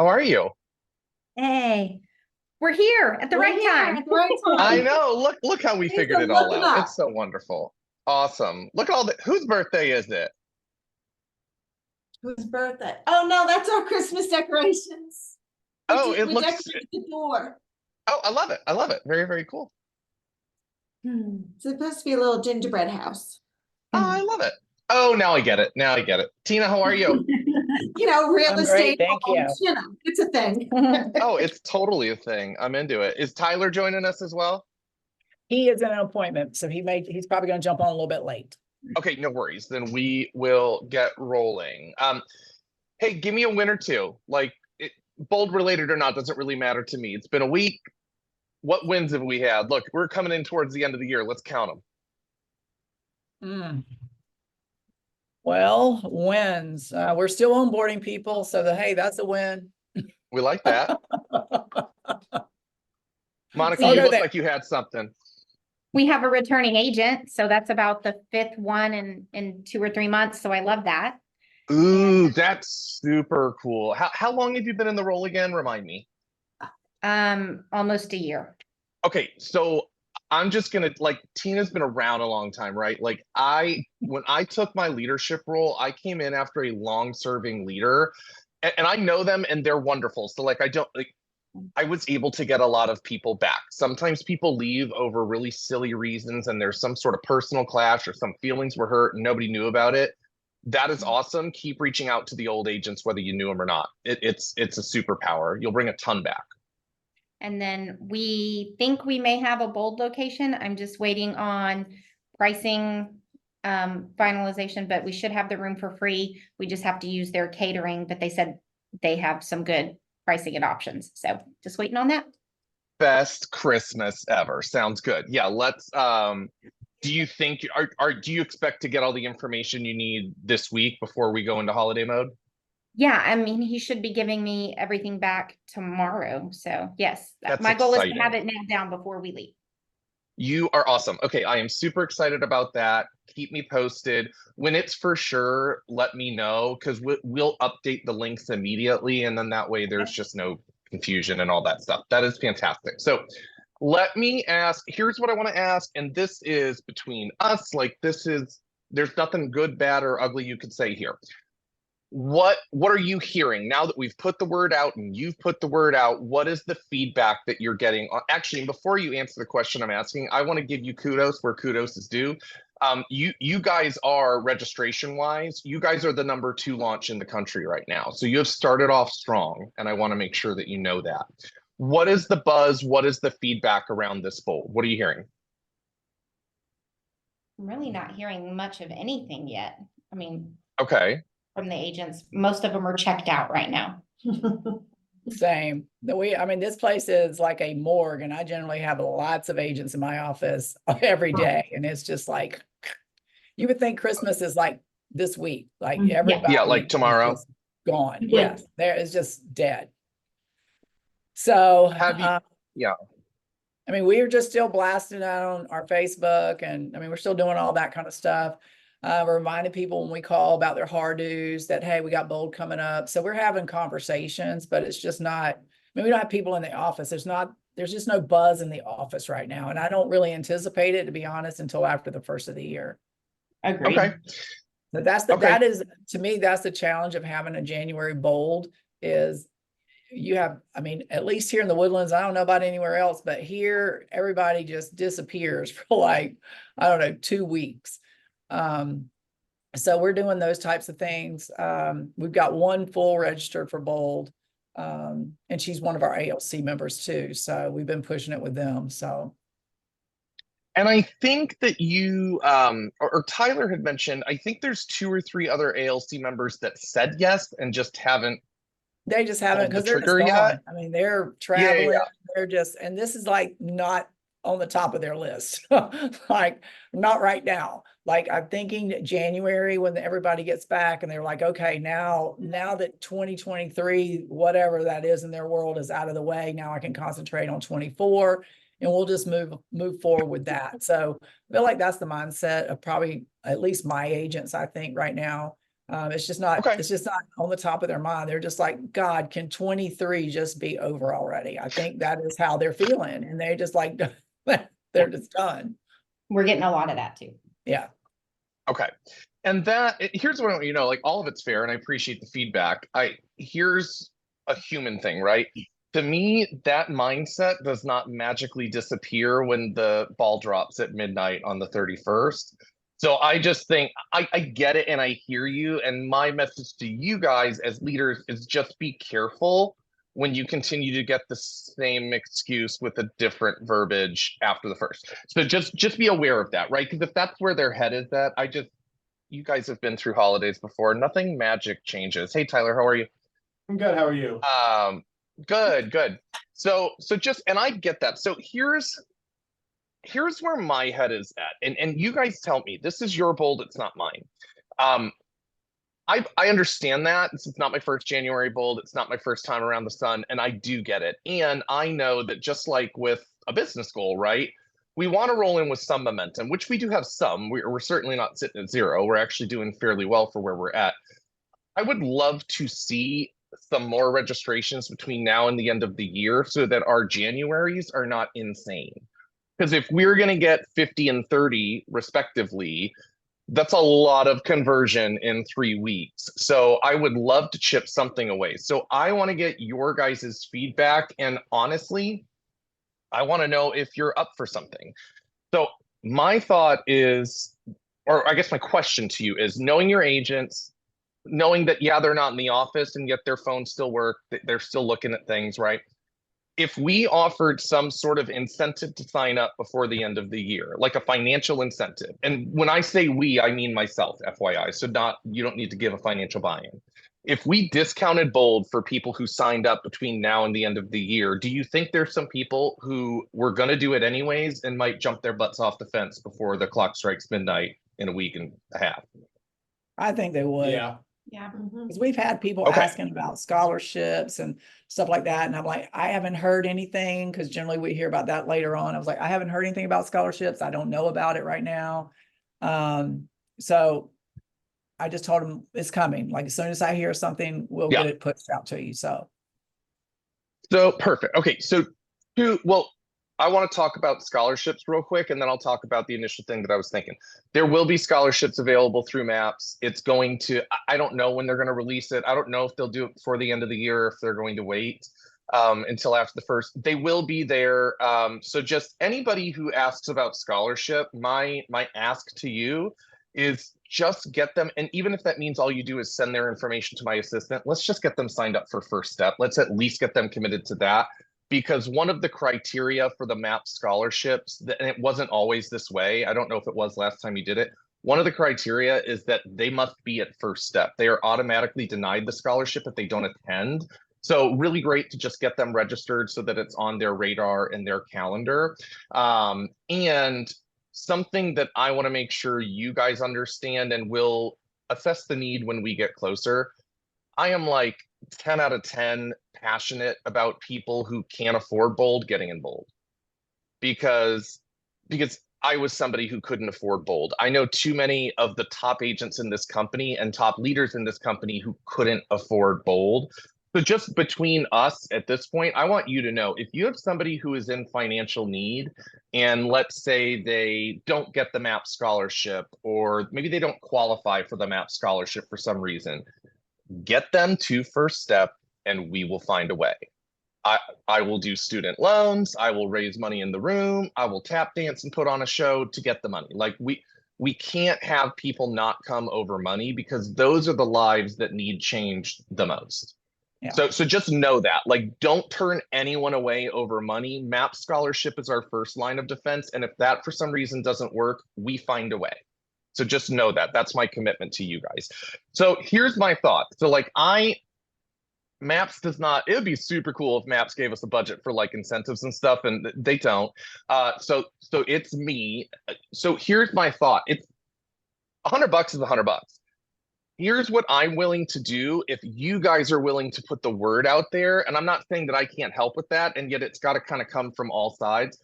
How are you? Hey, we're here at the We're right here time. at the right I time. know. Look how we Thanks figured for it all looking out. up. It's so wonderful. Awesome. Look at all the whose birthday is it? Whose birthday? Oh no, that's our Christmas decorations. Oh, it We looks decorated the door. oh, I love it. I love it. Very, very cool. It's supposed to be a little gingerbread house. Oh, I love it. Oh, now I get it. Now I get it. Tina, how are you? Real I'm great, estate thank you. homes, it's a thing. Oh, it's totally a thing. I'm into it. Is Tyler joining us as well? He is in an appointment, so he's probably gonna jump on a little bit late. Okay, no worries. Then we will get rolling. Hey, give me a win or two. Bold related or not, doesn't really matter to me. It's been a week. What wins have we had? Look, we're coming in towards the end of the year. Let's count them. Well, wins. We're still onboarding people, so hey, that's a win. We like that. Monica, We- you look like you had something. We have a returning agent, so that's about the fifth one in 2 or 3 months. So I love that. Ooh, that's super cool. How long have you been in the role again? Remind me. Almost a year. Okay, so I'm just gonna Tina's been around a long time, right? When I took my leadership role, I came in after a long-serving leader, and I know them and they're wonderful. So I was able to get a lot of people back. Sometimes people leave over really silly reasons and there's some sort of personal clash or some feelings were hurt and nobody knew about it. That is awesome. Keep reaching out to the old agents, whether you knew them or not. It's a superpower. You'll bring a ton back. And then we think we may have a Bold location. I'm just waiting on pricing finalization, but we should have the room for free. We just have to use their catering, but they said they have some good pricing and options. So just waiting on that. Best Christmas ever. Sounds good. Yeah, let's do you think do you expect to get all the information you need this week before we go into holiday mode? Yeah, I mean, he should be giving me everything back tomorrow. So yes, That's my goal is to exciting. have it nailed down before we leave. You are awesome. Okay, I am super excited about that. Keep me posted. When it's for sure, let me know because we'll update the links immediately. And then that way there's just no confusion and all that stuff. That is fantastic. So let me ask, here's what I want to ask. And this is between us. There's nothing good, bad, or ugly you could say here. What are you hearing now that we've put the word out and you've put the word out? What is the feedback that you're getting? Actually, before you answer the question I'm asking, I want to give you kudos where kudos is due. You guys are registration wise, you guys are the #2 launch in the country right now. So you have started off strong, and I want to make sure that you know that. What is the buzz? What is the feedback around this bowl? What are you hearing? I'm really not hearing much of anything yet. I mean, Okay. from the agents, most of them are checked out right now. Same. I mean, this place is like a morgue, and I generally have lots of agents in my office every day, and it's just like you would think Christmas is like this week, like everybody, Yeah, like tomorrow. is gone. Yes, there is just dead. So Have you? Yeah. I mean, we are just still blasting out on our Facebook, and I mean, we're still doing all that kind of stuff. We're reminding people when we call about their hard dues that, hey, we got Bold coming up. So we're having conversations, but it's just not, I mean, we don't have people in the office. There's just no buzz in the office right now. And I don't really anticipate it, to be honest, until after the first of the year. Agreed. Okay. But that is, to me, that's the challenge of having a January Bold is you have, I mean, at least here in the Woodlands, I don't know about anywhere else, but here everybody just disappears for like, I don't know, 2 weeks. So we're doing those types of things. We've got one full registered for Bold, and she's one of our ALC members too. So we've been pushing it with them. So. And I think that you, or Tyler had mentioned, I think there's 2 or 3 other ALC members that said yes and just haven't. They just haven't because they're just gone. Yet. I mean, they're traveling. Yeah. They're just, and this is like not on the top of their list. Like not right now. Like I'm thinking January when everybody gets back and they're like, okay, now that 2023, whatever that is in their world is out of the way, now I can concentrate on 24 and we'll just move forward with that. So I feel like that's the mindset of probably at least my agents, I think right now. It's just not, Okay. it's just not on the top of their mind. They're just like, God, can 23 just be over already? I think that is how they're feeling. And they just like, they're just done. We're getting a lot of that too. Yeah. Okay. And here's what I want you to know, like all of it's fair and I appreciate the feedback. Here's a human thing, right? To me, that mindset does not magically disappear when the ball drops at midnight on the 31st. So I just think I get it and I hear you. And my message to you guys as leaders is just be careful when you continue to get the same excuse with a different verbiage after the first. So just be aware of that, right? Because if that's where their head is at, you guys have been through holidays before. Nothing magic changes. Hey, Tyler, how are you? I'm good. How are you? Good. So just, and I get that. So here's where my head is at. And you guys tell me, this is your bold, it's not mine. I understand that. This is not my first January bold. It's not my first time around the sun. And I do get it. And I know that just like with a business goal, right? We want to roll in with some momentum, which we do have some. We're certainly not sitting at zero. We're actually doing fairly well for where we're at. I would love to see some more registrations between now and the end of the year so that our Januaries are not insane. Because if we're going to get 50 and 30 respectively, that's a lot of conversion in 3 weeks. So I would love to chip something away. So I want to get your guys' feedback. And honestly, I want to know if you're up for something. So my thought is, or I guess my question to you is, knowing your agents, knowing that, yeah, they're not in the office and yet their phones still work, they're still looking at things, right? If we offered some sort of incentive to sign up before the end of the year, like a financial incentive, and when I say we, I mean myself, FYI, so you don't need to give a financial buy-in. If we discounted bold for people who signed up between now and the end of the year, do you think there's some people who were going to do it anyways and might jump their butts off the fence before the clock strikes midnight in a week and a half? I think they would. Yeah. Yeah. Because we've had people Okay. asking about scholarships and stuff like that. And I'm like, I haven't heard anything, because generally we hear about that later on. I was like, I haven't heard anything about scholarships. I don't know about it right now. So I just told them it's coming. Like as soon as I hear something, we'll get it pushed out to you. So Perfect. Okay, I want to talk about scholarships real quick, and then I'll talk about the initial thing that I was thinking. There will be scholarships available through MAPS. It's going to, I don't know when they're going to release it. I don't know if they'll do it before the end of the year, or if they're going to wait until after the first. They will be there. So just anybody who asks about scholarship, my ask to you is just get them. And even if that means all you do is send their information to my assistant, let's just get them signed up for First Step. Let's at least get them committed to that. Because one of the criteria for the MAPS scholarships, and it wasn't always this way, I don't know if it was last time you did it, one of the criteria is that they must be at First Step. They are automatically denied the scholarship if they don't attend. So really great to just get them registered so that it's on their radar and their calendar. And something that I want to make sure you guys understand, and we'll assess the need when we get closer. I am like 10 out of 10 passionate about people who can't afford bold getting in bold, because I was somebody who couldn't afford bold. I know too many of the top agents in this company and top leaders in this company who couldn't afford bold. So just between us at this point, I want you to know, if you have somebody who is in financial need, and let's say they don't get the MAP scholarship, or maybe they don't qualify for the MAP scholarship for some reason, get them to First Step and we will find a way. I will do student loans. I will raise money in the room. I will tap dance and put on a show to get the money. Like we can't have people not come over money, because those are the lives that need change the most. Yeah. So just know that, like, don't turn anyone away over money. MAP scholarship is our first line of defense. And if that for some reason doesn't work, we find a way. So just know that. That's my commitment to you guys. So here's my thought. So like MAPS does not, it would be super cool if MAPS gave us a budget for like incentives and stuff, and they don't. So it's me. So here's my thought. It's $100 is $100. Here's what I'm willing to do if you guys are willing to put the word out there. And I'm not saying that I can't help with that, and yet it's got to kind of come from all sides.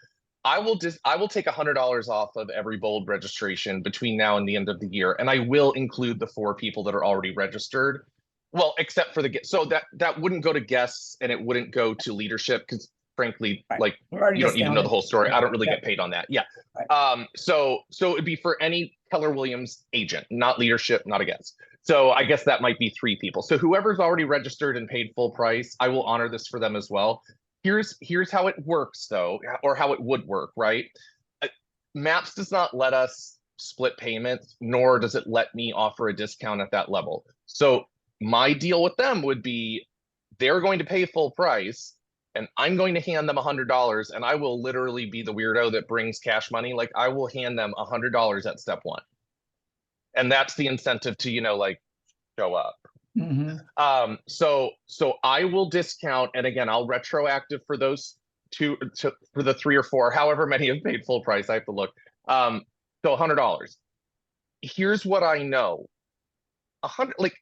I will take $100 off of every bold registration between now and the end of the year, and I will include the 4 people that are already registered. Well, except for so that wouldn't go to guests and it wouldn't go to leadership because frankly, Right. like We're already you don't need to know the discounted. whole story. Yeah. I don't really Yeah. get paid on that. Yeah. Right. So it'd be for any Keller Williams agent, not leadership, not a guest. So I guess that might be 3 people. So whoever's already registered and paid full price, I will honor this for them as well. Here's how it works though, or how it would work, right? Maps does not let us split payments, nor does it let me offer a discount at that level. So my deal with them would be they're going to pay full price and I'm going to hand them $100 and I will literally be the weirdo that brings cash money. Like I will hand them $100 at step 1. And that's the incentive to, like show up. Mhm. So I will discount, and again, I'll retroactive for those 2, for the 3 or 4, however many have paid full price. I have to look. So $100. Here's what I know. 100, like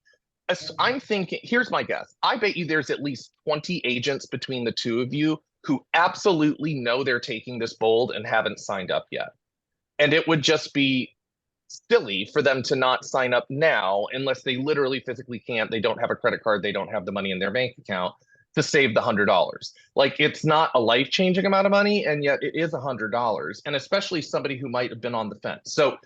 I'm thinking. Here's my guess. I bet you there's at least 20 agents between the 2 of you who absolutely know they're taking this bold and haven't signed up yet, and it would just be silly for them to not sign up now unless they literally physically can't. They don't have a credit card. They don't have the money in their bank account to save the $100. Like it's not a life-changing amount of money, and yet it is $100, and especially somebody who might have been on the fence. So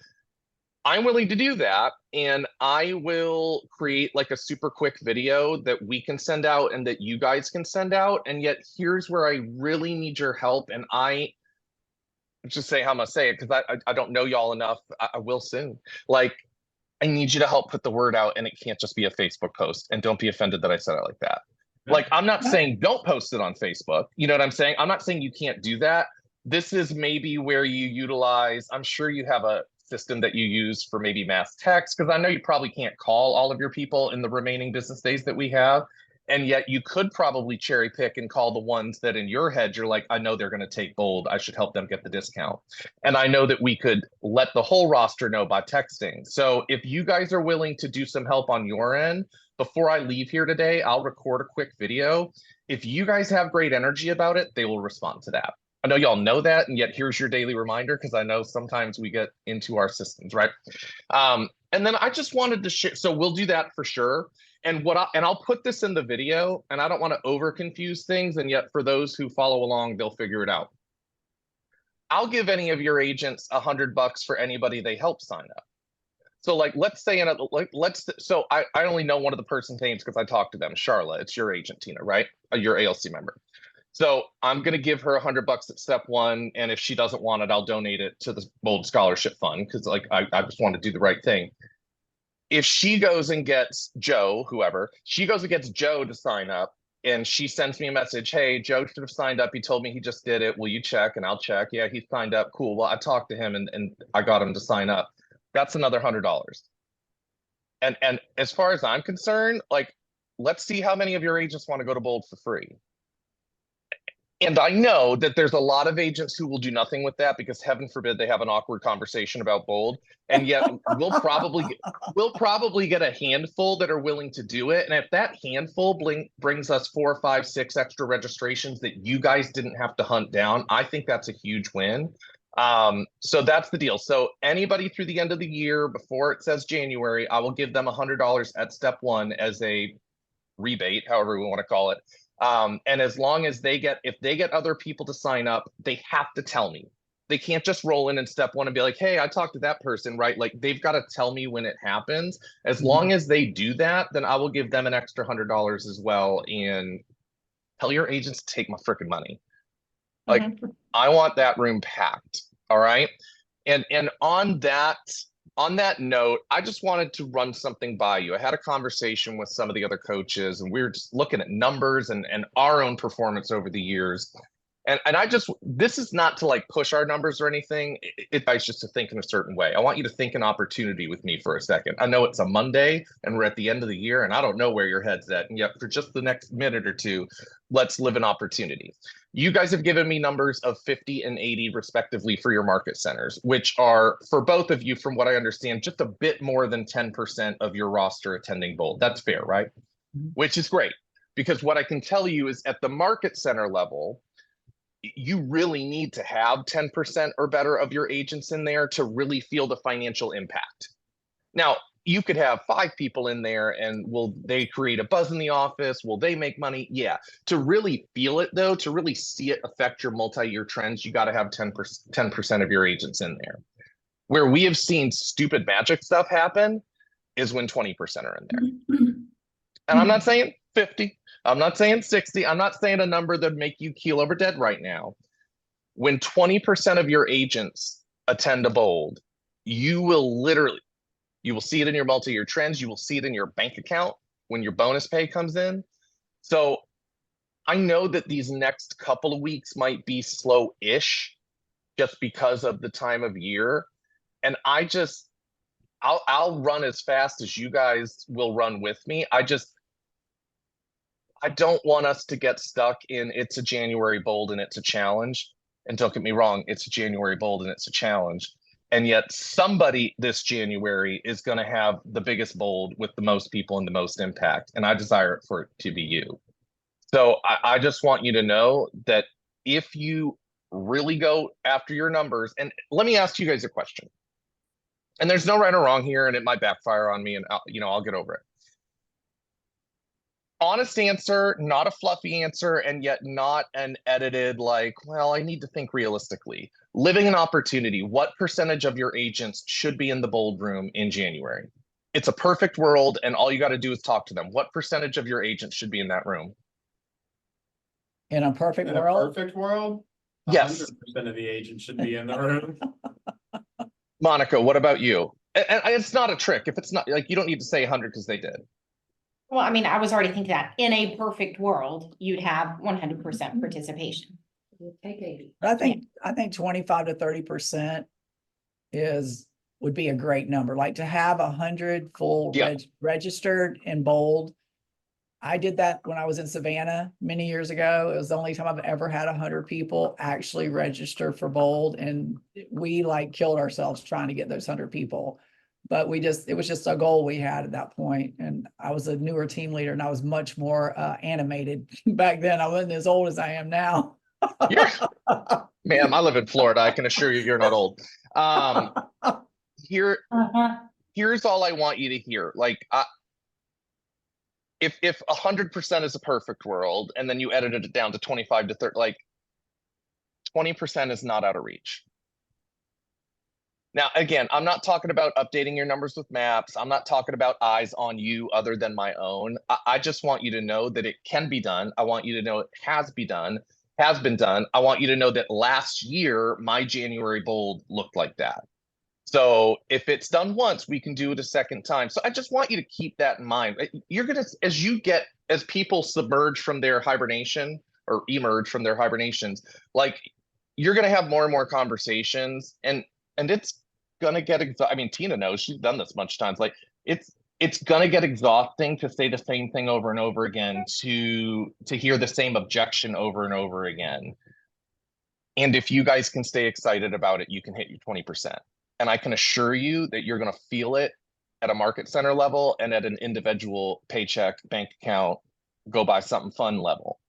I'm willing to do that, and I will create like a super quick video that we can send out and that you guys can send out. And yet here's where I really need your help, and I just say how I'm gonna say it because I don't know y'all enough. I will soon. Like I need you to help put the word out, and it can't just be a Facebook post. And don't be offended that I said it like that. Like I'm not saying don't post it on Facebook. You know what I'm saying? I'm not saying you can't do that. This is maybe where you utilize. I'm sure you have a system that you use for maybe mass text because I know you probably can't call all of your people in the remaining business days that we have. And yet you could probably cherry pick and call the ones that in your head, you're like, I know they're going to take bold. I should help them get the discount. And I know that we could let the whole roster know by texting. So if you guys are willing to do some help on your end, before I leave here today, I'll record a quick video. If you guys have great energy about it, they will respond to that. I know y'all know that, and yet here's your daily reminder because I know sometimes we get into our systems, right? And then I just wanted to share. So we'll do that for sure. And I'll put this in the video, and I don't want to over confuse things. And yet for those who follow along, they'll figure it out. I'll give any of your agents $100 for anybody they help sign up. So like, let's say, so I only know one of the person's names because I talked to them, Charlotte. It's your agent, Tina, right? Your ALC member. So I'm going to give her $100 at step 1. And if she doesn't want it, I'll donate it to the Bold Scholarship Fund because like I just want to do the right thing. If she goes and gets Joe, whoever, she goes and gets Joe to sign up and she sends me a message, hey, Joe should have signed up. He told me he just did it. Will you check? And I'll check. Yeah, he signed up. Cool. Well, I talked to him and I got him to sign up. That's another $100. And as far as I'm concerned, like, let's see how many of your agents want to go to Bold for free. And I know that there's a lot of agents who will do nothing with that because heaven forbid they have an awkward conversation about Bold. And yet we'll probably get a handful that are willing to do it. And if that handful brings us 4, 5, 6 extra registrations that you guys didn't have to hunt down, I think that's a huge win. So that's the deal. So anybody through the end of the year before it says January, I will give them $100 at step 1 as a rebate, however we want to call it. And as long as if they get other people to sign up, they have to tell me. They can't just roll in step 1 and be like, hey, I talked to that person, right? Like they've got to tell me when it happens. As long as they do that, then I will give them an extra $100 as well. And tell your agents to take my freaking money. Like I want that room packed. All right. And on that note, I just wanted to run something by you. I had a conversation with some of the other coaches and we were just looking at numbers and our own performance over the years. And this is not to like push our numbers or anything. It's just to think in a certain way. I want you to think an opportunity with me for a second. I know it's a Monday and we're at the end of the year and I don't know where your head's at. And yet for just the next minute or two, let's live an opportunity. You guys have given me numbers of 50 and 80 respectively for your market centers, which are for both of you, from what I understand, just a bit more than 10% of your roster attending Bold. That's fair, right? Which is great because what I can tell you is at the market center level, you really need to have 10% or better of your agents in there to really feel the financial impact. Now, you could have 5 people in there, and will they create a buzz in the office? Will they make money? Yeah. To really feel it, though, to really see it affect your multi-year trends, you got to have 10% of your agents in there. Where we have seen stupid magic stuff happen is when 20% are in there. And I'm not saying 50, I'm not saying 60, I'm not saying a number that would make you keel over dead right now. When 20% of your agents attend a bold, you will see it in your multi-year trends. You will see it in your bank account when your bonus pay comes in. So I know that these next couple of weeks might be slow-ish just because of the time of year. And I'll run as fast as you guys will run with me. I don't want us to get stuck in it's a January bold and it's a challenge. And don't get me wrong, it's a January bold and it's a challenge. And yet somebody this January is going to have the biggest bold with the most people and the most impact. And I desire it for it to be you. So I just want you to know that if you really go after your numbers, and let me ask you guys a question. And there's no right or wrong here, and it might backfire on me, and I'll get over it. Honest answer, not a fluffy answer, and yet not an edited, like, well, I need to think realistically. Living an opportunity, what percentage of your agents should be in the bold room in January? It's a perfect world, and all you got to do is talk to them. What percentage of your agents should be in that room? In a perfect In a world? perfect world, Yes. 100% of the agents should be in the room. Monica, what about you? And it's not a trick. If it's not, like, you don't need to say 100 because they did. Well, I mean, I was already thinking that in a perfect world, you'd have 100% participation. Take 80. I think 25 to 30% would be a great number. Like to have 100 full registered in bold. I did that when I was in Savannah many years ago. It was the only time I've ever had 100 people actually register for bold, and we like killed ourselves trying to get those 100 people. But it was just a goal we had at that point. And I was a newer team leader, and I was much more animated back then. I wasn't as old as I am now. Ma'am, I live in Florida. I can assure you, you're not old. Here's all I want you to hear. Like, if 100% is a perfect world, and then you edited it down to 25 to 30, like 20% is not out of reach. Now, again, I'm not talking about updating your numbers with maps. I'm not talking about eyes on you other than my own. I just want you to know that it can be done. I want you to know it has been done. I want you to know that last year, my January bold looked like that. So if it's done once, we can do it a second time. So I just want you to keep that in mind. You're going to, as people submerge from their hibernation or emerge from their hibernations, like, you're going to have more and more conversations, and it's going to get I mean, Tina knows, she's done this much times. Like, it's going to get exhausting to say the same thing over and over again, to hear the same objection over and over again. And if you guys can stay excited about it, you can hit your 20%. And I can assure you that you're going to feel it at a market center level and at an individual paycheck, bank account, go buy something fun level.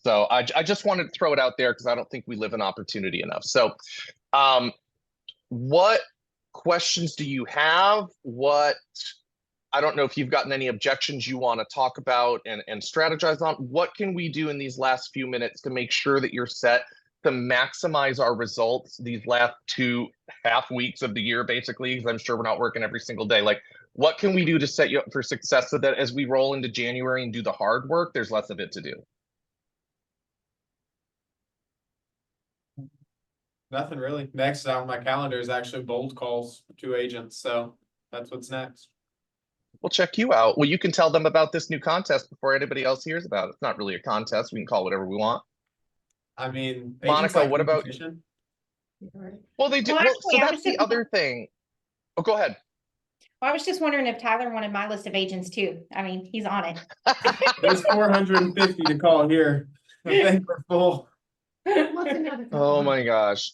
So I just wanted to throw it out there because I don't think we live in opportunity enough. So what questions do you have? I don't know if you've gotten any objections you want to talk about and strategize on. What can we do in these last few minutes to make sure that you're set to maximize our results these last 2.5 weeks of the year, basically, because I'm sure we're not working every single day. Like, what can we do to set you up for success so that as we roll into January and do the hard work, there's less of it to do? Nothing really. Next on my calendar is actually bold calls to agents. So that's what's next. We'll check you out. Well, you can tell them about this new contest before anybody else hears about it. It's not really a contest. We can call it whatever we want. I mean, Monica, what about? Well, they do. Well, Well, so actually, I that's the other thing. Oh, go ahead. Well, I was just wondering if Tyler wanted my list of agents too. I mean, he's on it. There's 450 to call here. I think we're full. Oh my gosh.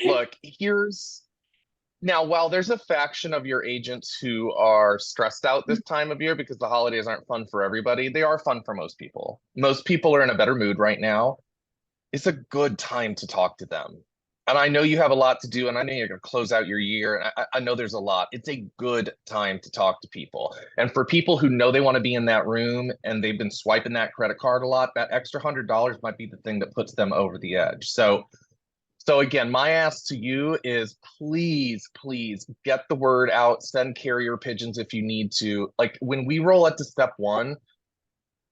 Look, now, while there's a faction of your agents who are stressed out this time of year because the holidays aren't fun for everybody, they are fun for most people. Most people are in a better mood right now. it's a good time to talk to them. And I know you have a lot to do, and I know you're going to close out your year. And I know there's a lot. It's a good time to talk to people. And for people who know they want to be in that room and they've been swiping that credit card a lot, that extra $100 might be the thing that puts them over the edge. So again, my ask to you is please, please get the word out, send carrier pigeons if you need to. Like when we roll into step one,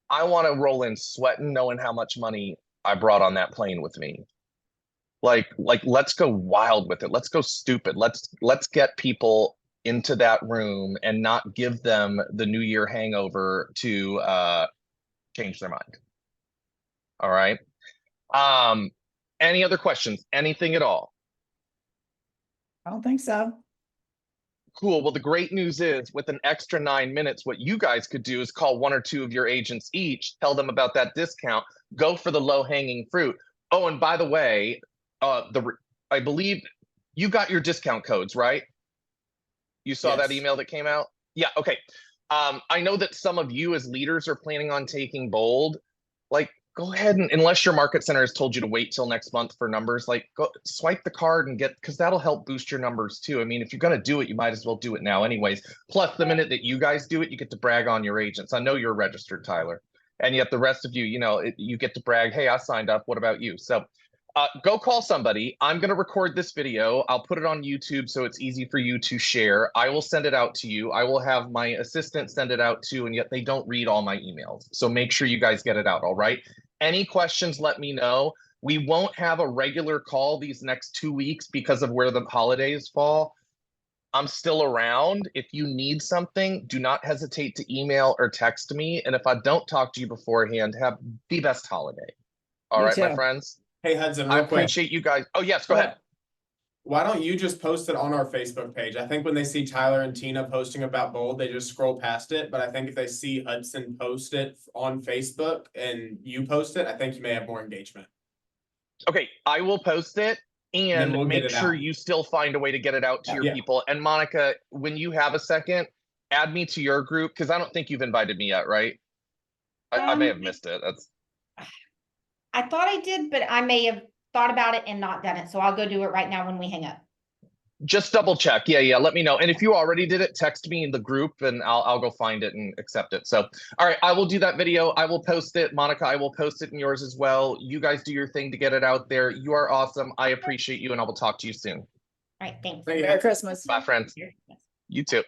I want to roll in sweating, knowing how much money I brought on that plane with me. Like let's go wild with it. Let's go stupid. Let's get people into that room and not give them the New Year hangover to change their mind. All right. Any other questions? Anything at all? I don't think so. Cool. Well, the great news is with an extra 9 minutes, what you guys could do is call 1 or 2 of your agents each, tell them about that discount, go for the low hanging fruit. Oh, and by the way, I believe you got your discount codes, right? You saw that Yes. email that came out? Yeah. Okay. I know that some of you as leaders are planning on taking bold. Like, go ahead and unless your market center has told you to wait till next month for numbers, like go swipe the card and get, because that'll help boost your numbers too. I mean, if you're going to do it, you might as well do it now anyways. Plus, the minute that you guys do it, you get to brag on your agents. I know you're registered, Tyler, and yet the rest of you, you get to brag, hey, I signed up. What about you? So go call somebody. I'm going to record this video. I'll put it on YouTube so it's easy for you to share. I will send it out to you. I will have my assistant send it out too, and yet they don't read all my emails. So make sure you guys get it out, all right? Any questions, let me know. We won't have a regular call these next 2 weeks because of where the holidays fall. I'm still around. If you need something, do not hesitate to email or text me. And if I don't talk to you beforehand, have the best holiday. All You right, my too. friends? Hey Hudson, I real quick. appreciate you guys. Oh, yes, go ahead. Why don't you just post it on our Facebook page? I think when they see Tyler and Tina posting about Bold, they just scroll past it. But I think if they see Hudson post it on Facebook and you post it, I think you may have more engagement. Okay, I will post it and we'll get make it sure out. you still find a way to get it out to your Yeah. people. And Monica, when you have a second, add me to your group because I don't think you've invited me yet, right? I may have missed it. I thought I did, but I may have thought about it and not done it. So I'll go do it right now when we hang up. Just double check. Yeah. Let me know. And if you already did it, text me in the group and I'll go find it and accept it. So, all right, I will do that video. I will post it. Monica, I will post it in yours as well. You guys do your thing to get it out there. You are awesome. I appreciate you and I will talk to you soon. All right, thanks. Thank you. Merry Christmas. Bye, friends. You too.